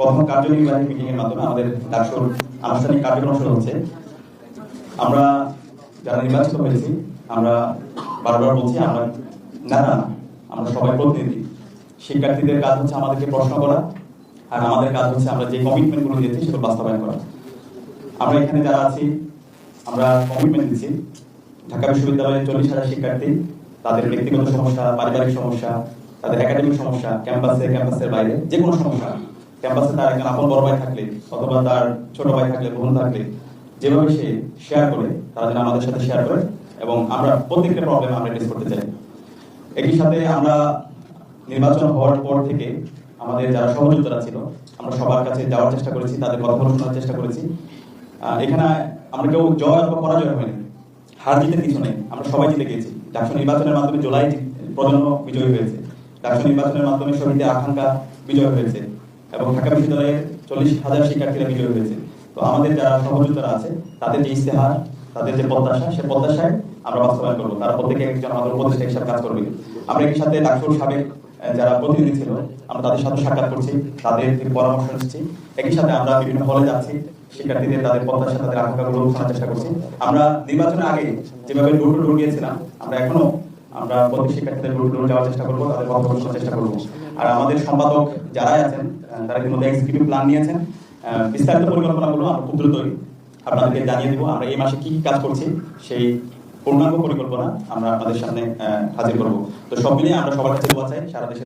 প্রথম কার্যনির্বাহী মিটিং এর মাধ্যমে আমাদের ডাকসুর আনুষ্ঠানিক কার্যক্রম শুরু হচ্ছে। আমরা যারা নির্বাচিত হয়েছি আমরা বারবার বলছি আমরা আমরা সবাই প্রতিনিধি। শিক্ষার্থীদের কাজ হচ্ছে আমাদেরকে প্রশ্ন করা, আর আমাদের কাজ হচ্ছে আমরা যে কমিটমেন্ট গুলো দিয়েছি সেগুলো বাস্তবায়ন করা। আমরা এখানে যারা আছি আমরা কমিটমেন্ট দিচ্ছি ঢাকা বিশ্ববিদ্যালয়ের 40,000 শিক্ষার্থী, তাদের ব্যক্তিগত সমস্যা, পারিবারিক সমস্যা, তাদের একাডেমিক সমস্যা, ক্যাম্পাসের বাইরে যে কোনো সমস্যা, ক্যাম্পাসে তার একজন আপন বড় ভাই থাকলে অথবা তার ছোট ভাই থাকলে, বোন থাকলে, যেভাবে সে শেয়ার করে তারা যেন আমাদের সাথে শেয়ার করে, এবং আমরা প্রত্যেকটা প্রবলেম আমরা ডিস করতে চাই। একই সাথে আমরা নির্বাচন হওয়ার পর থেকে আমাদের যারা সহযোদ্ধারা ছিল আমরা সবার কাছে যাওয়ার চেষ্টা করেছি, তাদের কথা শোনার চেষ্টা করেছি। এখানে আমরা কেউ জয় বা পরাজয় হয়নি, হার জিতের কিছু নেই, আমরা সবাই জিতে গিয়েছি। ডাকসু নির্বাচনের মাধ্যমে জুলাই প্রজন্ম বিজয়ী হয়েছে, ডাকসু নির্বাচনের মাধ্যমে শহীদের আকাঙ্ক্ষা বিজয় হয়েছে, এবং ঢাকা বিশ্ববিদ্যালয়ের 40,000 শিক্ষার্থীরা বিজয়ী হয়েছে। তো আমাদের যারা সহযোদ্ধারা আছে তাদের যে ইস্তেহার, তাদের যে প্রত্যাশা, সে প্রত্যাশায় আমরা বাস্তবায়ন করবো। তারা প্রত্যেকে একজন আমাদের উপদেষ্টা হিসাবে কাজ করবে। আমরা একই সাথে ডাকসুর সাবেক যারা প্রতিনিধি ছিল আমরা তাদের সাথে সাক্ষাৎ করছি, তাদের থেকে পরামর্শ নিচ্ছি। একই সাথে আমরা বিভিন্ন হলে যাচ্ছি, শিক্ষার্থীদের তাদের প্রত্যাশা, তাদের আকাঙ্ক্ষাগুলো শোনার চেষ্টা করছি। আমরা নির্বাচনের আগে যেভাবে ডোর টু ডোর গিয়েছিলাম আমরা এখনো প্রতি শিক্ষার্থীদের ডোর টু ডোর যাওয়ার চেষ্টা করবো, তাদের কথা শোনার চেষ্টা করবো। আর আমাদের সম্পাদক যারাই আছেন তারা কিন্তু এক্সিকিউটিভ প্ল্যান নিয়েছেন, বিস্তারিত পরিকল্পনাগুলো আমরা খুব দ্রুতই আপনাদেরকে জানিয়ে দেবো। আমরা এই মাসে কি কাজ করছি সেই পূর্ণাঙ্গ পরিকল্পনা আমরা আপনাদের সামনে হাজির করবো। তো সব মিলিয়ে আমরা সবার কাছে দোয়া চাই সারা দেশে